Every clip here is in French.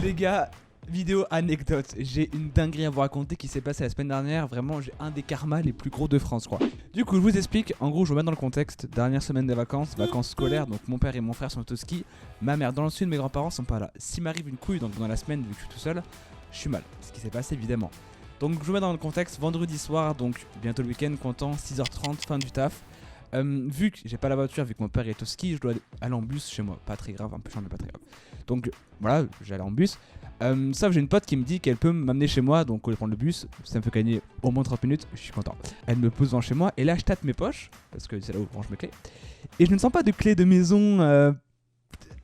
Les gars, vidéo anecdote, j'ai une dinguerie à vous raconter qui s'est passée la semaine dernière. Vraiment, j'ai un des karmas les plus gros de France, quoi. Du coup, je vous explique. En gros, je vous mets dans le contexte. Dernière semaine de vacances, vacances scolaires. Donc, mon père et mon frère sont au ski. Ma mère dans le sud, mes grands-parents sont pas là. S'il m'arrive une couille, donc pendant la semaine, vu que je suis tout seul, je suis mal. Ce qui s'est passé, évidemment. Donc, je vous mets dans le contexte. Vendredi soir, donc bientôt le week-end, comptant 6h30, fin du taf. Vu que j'ai pas la voiture, vu que mon père est au ski, je dois aller en bus chez moi. Pas très grave, un peu chiant, mais pas très grave. Donc voilà, j'allais en bus. Sauf j'ai une pote qui me dit qu'elle peut m'amener chez moi, donc au lieu de prendre le bus, ça me fait gagner au moins 30 minutes, je suis content. Elle me pose devant chez moi, et là je tâte mes poches, parce que c'est là où je range mes clés. Et je ne sens pas de clés de maison.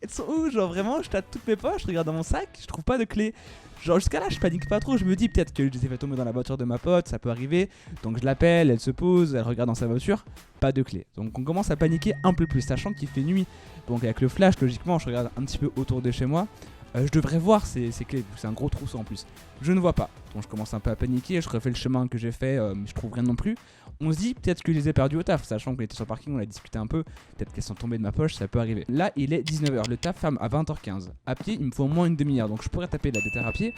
Elles sont où? Genre vraiment, je tâte toutes mes poches, je regarde dans mon sac, je trouve pas de clés. Genre jusqu'à là je panique pas trop, je me dis peut-être que je les ai fait tomber dans la voiture de ma pote, ça peut arriver. Donc je l'appelle, elle se pose, elle regarde dans sa voiture, pas de clés. Donc on commence à paniquer un peu plus, sachant qu'il fait nuit. Donc avec le flash, logiquement, je regarde un petit peu autour de chez moi. Je devrais voir ces clés, c'est un gros trousseau en plus. Je ne vois pas, donc je commence un peu à paniquer, je refais le chemin que j'ai fait, mais je trouve rien non plus. On se dit peut-être que je les ai perdus au taf, sachant qu'on était sur le parking, on a discuté un peu, peut-être qu'elles sont tombées de ma poche, ça peut arriver. Là il est 19h, le taf ferme à 20h15. À pied il me faut au moins une demi-heure, donc je pourrais taper la déterre à pied.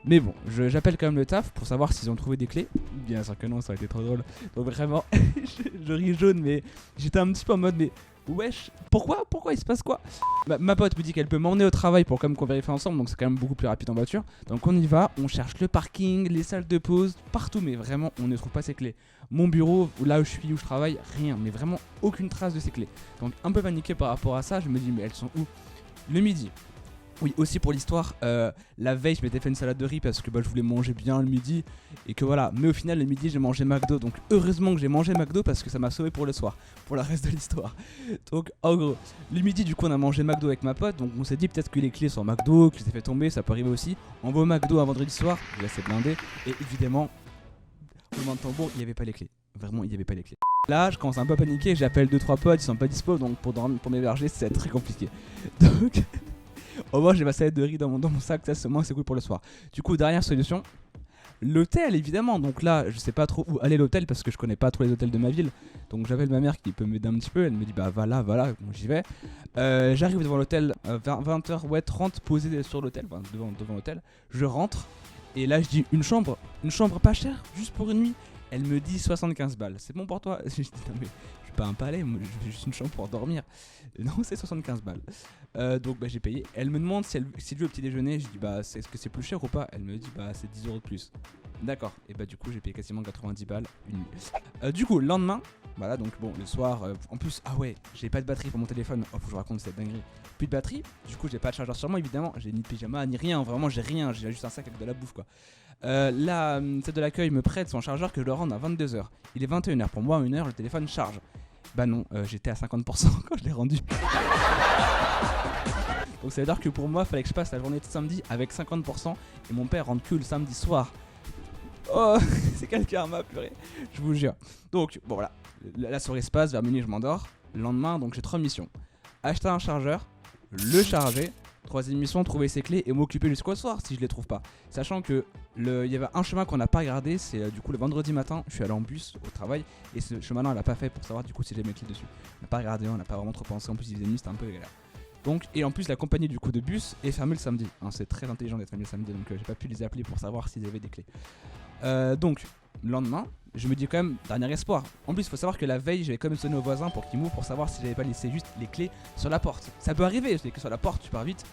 Mais bon, j'appelle quand même le taf pour savoir s'ils ont trouvé des clés. Bien sûr que non, ça aurait été trop drôle. Donc vraiment, je ris jaune, mais j'étais un petit peu en mode mais wesh, pourquoi il se passe quoi? Ma pote me dit qu'elle peut m'emmener au travail pour quand même qu'on vérifie ensemble, donc c'est quand même beaucoup plus rapide en voiture. Donc on y va, on cherche le parking, les salles de pause, partout, mais vraiment on ne trouve pas ces clés. Mon bureau, là où je suis, où je travaille, rien, mais vraiment aucune trace de ces clés. Donc un peu paniqué par rapport à ça, je me dis mais elles sont où? Le midi. Oui, aussi pour l'histoire, la veille je m'étais fait une salade de riz parce que je voulais manger bien le midi et que voilà, mais au final le midi j'ai mangé McDo, donc heureusement que j'ai mangé McDo parce que ça m'a sauvé pour le soir, pour le reste de l'histoire. Donc en gros, le midi du coup on a mangé McDo avec ma pote, donc on s'est dit peut-être que les clés sont McDo, que je les ai fait tomber, ça peut arriver aussi. On va au McDo un vendredi soir, là c'est blindé, et évidemment, au moment de tambour, il n'y avait pas les clés, vraiment il n'y avait pas les clés. Là je commence un peu à paniquer, j'appelle 2-3 potes, ils sont pas dispo, donc pour m'héberger c'est très compliqué. Donc... au moins j'ai ma salade de riz dans mon sac, ça c'est cool pour le soir. Du coup dernière solution, l'hôtel évidemment. Donc là je sais pas trop où aller l'hôtel parce que je connais pas trop les hôtels de ma ville. Donc j'appelle ma mère qui peut m'aider un petit peu, elle me dit bah voilà, donc j'y vais. J'arrive devant l'hôtel, 20h, ouais 30 posé sur l'hôtel, enfin, devant l'hôtel. Je rentre et là je dis une chambre pas chère, juste pour une nuit. Elle me dit 75 balles, c'est bon pour toi? Je dis non mais je suis pas un palais, moi je veux juste une chambre pour dormir. Non c'est 75 balles. Donc j'ai payé. Elle me demande si elle veut au petit déjeuner. Je dis bah est-ce que c'est plus cher ou pas? Elle me dit bah c'est 10 € de plus. D'accord. Et bah du coup j'ai payé quasiment 90 balles une nuit. Du coup le lendemain, voilà donc bon le soir, en plus ah ouais j'ai pas de batterie pour mon téléphone. Oh faut que je raconte cette dinguerie. Plus de batterie. Du coup j'ai pas de chargeur sur moi évidemment. J'ai ni de pyjama ni rien. Vraiment j'ai rien. J'ai juste un sac avec de la bouffe quoi. Là celle de l'accueil me prête son chargeur que je dois rendre à 22h. Il est 21h. Pour moi 1h le téléphone charge. Bah non, j'étais à 50% quand je l'ai rendu. Donc ça veut dire que pour moi, fallait que je passe la journée de samedi avec 50% et mon père rentre que le samedi soir. Oh, c'est quel karma, purée, je vous jure. Donc bon voilà, la soirée se passe, vers minuit je m'endors. Le lendemain, donc j'ai 3 missions. Acheter un chargeur, le charger. 3ème mission, trouver ses clés et m'occuper jusqu'au soir si je les trouve pas. Sachant que il y avait un chemin qu'on n'a pas regardé, c'est du coup le vendredi matin, je suis allé en bus au travail et ce chemin-là on l'a pas fait pour savoir du coup si j'ai mes clés dessus. On n'a pas regardé, on n'a pas vraiment trop pensé, en plus il faisait nuit, c'était un peu galère. Donc, et en plus la compagnie du coup de bus est fermée le samedi, hein, c'est très intelligent d'être fermé le samedi donc j'ai pas pu les appeler pour savoir s'ils avaient des clés. Donc le lendemain, je me dis quand même dernier espoir. En plus il faut savoir que la veille j'avais quand même sonné au voisin pour qu'il m'ouvre pour savoir si j'avais pas laissé juste les clés sur la porte. Ça peut arriver, je l'ai que sur la porte super vite.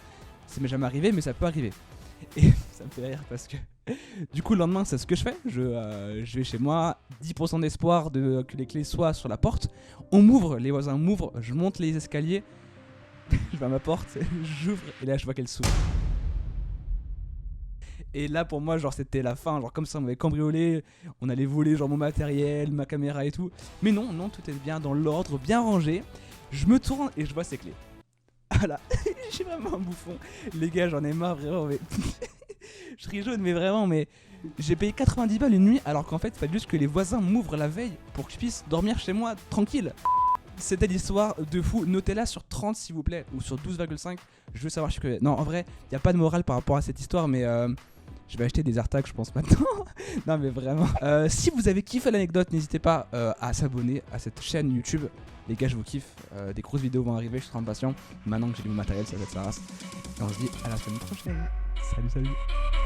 Ça m'est jamais arrivé mais ça peut arriver. Et ça me fait rire parce que du coup le lendemain c'est ce que je fais. Je vais chez moi, 10% d'espoir que les clés soient sur la porte. On m'ouvre, les voisins m'ouvrent, je monte les escaliers. Je vais à ma porte, j'ouvre et là je vois qu'elle s'ouvre. Et là pour moi genre c'était la fin, genre comme ça on m'avait cambriolé, on allait voler genre mon matériel, ma caméra et tout. Mais non, tout est bien dans l'ordre, bien rangé. Je me tourne et je vois ces clés. Voilà, je suis vraiment un bouffon. Les gars j'en ai marre vraiment mais... je ris jaune mais vraiment mais... J'ai payé 90 balles une nuit alors qu'en fait il fallait juste que les voisins m'ouvrent la veille pour que je puisse dormir chez moi tranquille. C'était l'histoire de fou, notez-la sur 30 s'il vous plaît, ou sur 12,5, je veux savoir que... Non en vrai, y a pas de morale par rapport à cette histoire mais je vais acheter des AirTags je pense maintenant. Non mais vraiment. Si vous avez kiffé l'anecdote, n'hésitez pas à s'abonner à cette chaîne YouTube. Les gars je vous kiffe, des grosses vidéos vont arriver, je serai impatient. Maintenant que j'ai du matériel ça va être sa race. Et on se dit à la semaine prochaine. Salut, salut.